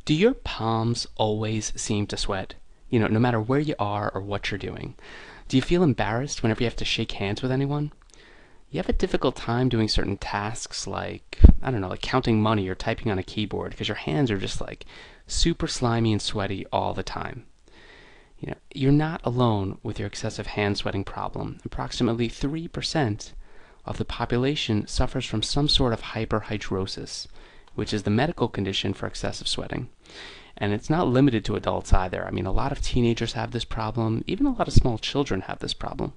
Do your palms always seem to sweat? No matter where you are or what you're doing. Do you feel embarrassed whenever you have to shake hands with anyone? You have a difficult time doing certain tasks like, I don't know, like counting money or typing on a keyboard because your hands are just like super slimy and sweaty all the time. You're not alone with your excessive hand sweating problem. Approximately 3% of the population suffers from some sort of hyperhidrosis, which is the medical condition for excessive sweating. And it's not limited to adults either. I mean, a lot of teenagers have this problem. Even a lot of small children have this problem.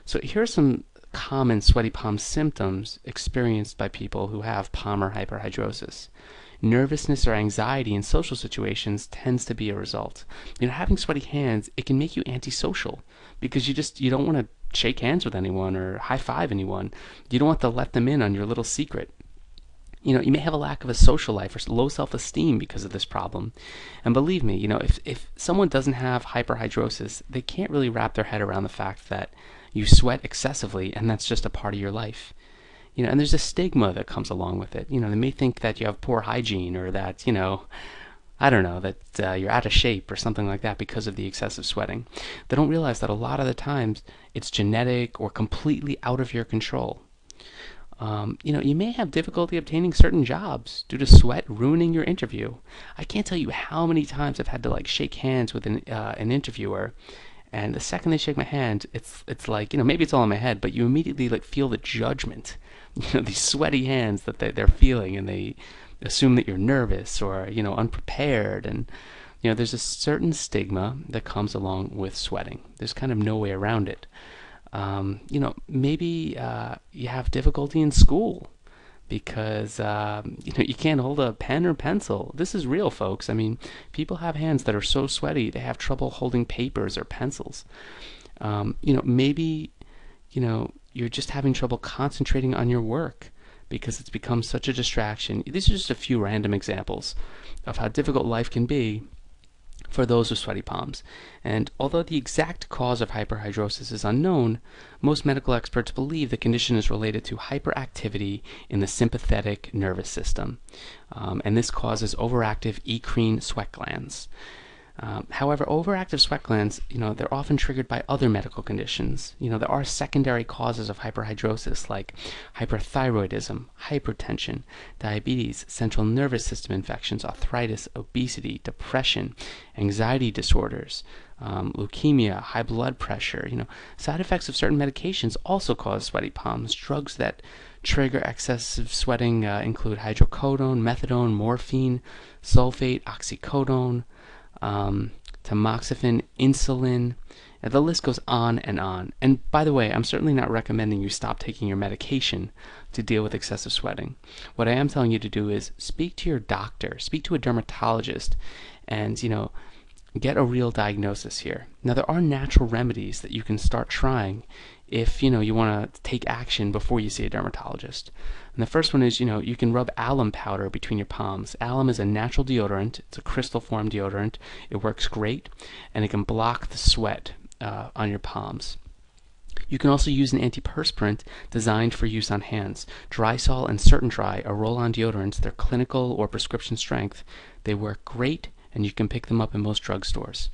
So here are some common sweaty palm symptoms experienced by people who have palmar hyperhidrosis. Nervousness or anxiety in social situations tends to be a result. Having sweaty hands, it can make you antisocial because you don't want to shake hands with anyone or high five anyone. You don't want to let them in on your little secret. You may have a lack of a social life or low self-esteem because of this problem. And believe me, if someone doesn't have hyperhidrosis, they can't really wrap their head around the fact that you sweat excessively and that's just a part of your life. And there's a stigma that comes along with it. They may think that you have poor hygiene or that, I don't know, that you're out of shape or something like that because of the excessive sweating. They don't realize that a lot of the times it's genetic or completely out of your control. You may have difficulty obtaining certain jobs due to sweat ruining your interview. I can't tell you how many times I've had to shake hands with an interviewer, and the second they shake my hand, it's like maybe it's all in my head, but you immediately feel the judgment, these sweaty hands that they're feeling, and they assume that you're nervous or unprepared, and there's a certain stigma that comes along with sweating. There's kind of no way around it. Maybe you have difficulty in school because you can't hold a pen or pencil. This is real, folks. I mean, people have hands that are so sweaty they have trouble holding papers or pencils. Maybe you're just having trouble concentrating on your work because it's become such a distraction. These are just a few random examples of how difficult life can be for those with sweaty palms. And although the exact cause of hyperhidrosis is unknown, most medical experts believe the condition is related to hyperactivity in the sympathetic nervous system. And this causes overactive eccrine sweat glands. However, overactive sweat glands, they're often triggered by other medical conditions. There are secondary causes of hyperhidrosis like hyperthyroidism, hypertension, diabetes, central nervous system infections, arthritis, obesity, depression, anxiety disorders, leukemia, high blood pressure. Side effects of certain medications also cause sweaty palms. Drugs that trigger excessive sweating include hydrocodone, methadone, morphine, sulfate, oxycodone, tamoxifen, insulin, and the list goes on and on. And by the way, I'm certainly not recommending you stop taking your medication to deal with excessive sweating. What I am telling you to do is speak to your doctor, speak to a dermatologist, and get a real diagnosis here. Now, there are natural remedies that you can start trying if you want to take action before you see a dermatologist. And the first one is you can rub alum powder between your palms. Alum is a natural deodorant. It's a crystal form deodorant. It works great, and it can block the sweat on your palms. You can also use an antiperspirant designed for use on hands. Drysol and Certain Dry are roll-on deodorants. They're clinical or prescription strength. They work great, and you can pick them up in most drugstores.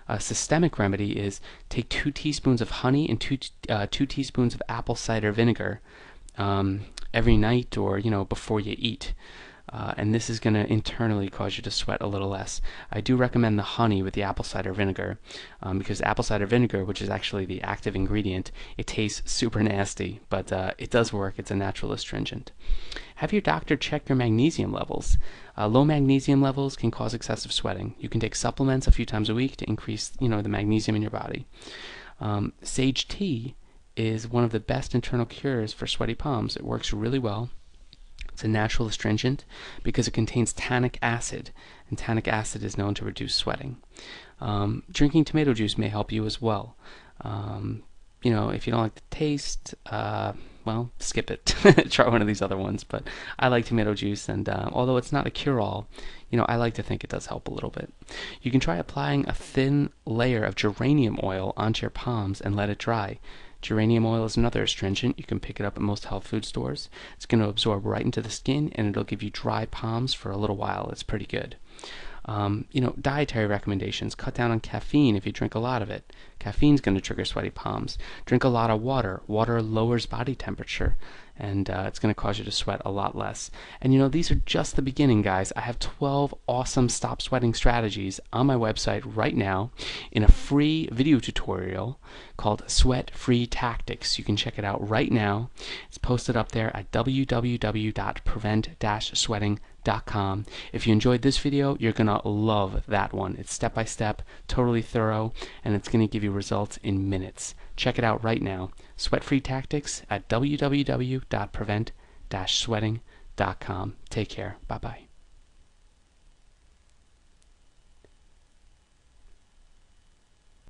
A systemic remedy is take 2 teaspoons of honey and 2 teaspoons of apple cider vinegar every night or before you eat. And this is going to internally cause you to sweat a little less. I do recommend the honey with the apple cider vinegar because apple cider vinegar, which is actually the active ingredient, it tastes super nasty, but it does work. It's a natural astringent. Have your doctor check your magnesium levels. Low magnesium levels can cause excessive sweating. You can take supplements a few times a week to increase the magnesium in your body. Sage tea is one of the best internal cures for sweaty palms. It works really well. It's a natural astringent because it contains tannic acid, and tannic acid is known to reduce sweating. Drinking tomato juice may help you as well. If you don't like the taste, well, skip it. Try one of these other ones, but I like tomato juice, and although it's not a cure-all, I like to think it does help a little bit. You can try applying a thin layer of geranium oil onto your palms and let it dry. Geranium oil is another astringent. You can pick it up at most health food stores. It's going to absorb right into the skin, and it'll give you dry palms for a little while. It's pretty good. Dietary recommendations: cut down on caffeine if you drink a lot of it. Caffeine's going to trigger sweaty palms. Drink a lot of water. Water lowers body temperature, and it's going to cause you to sweat a lot less. And these are just the beginning, guys. I have 12 awesome stop sweating strategies on my website right now in a free video tutorial called Sweat Free Tactics. You can check it out right now. It's posted up there at www.prevent-sweating.com. If you enjoyed this video, you're going to love that one. It's step-by-step, totally thorough, and it's going to give you results in minutes. Check it out right now. Sweat Free Tactics at www.prevent-sweating.com. Take care. Bye-bye.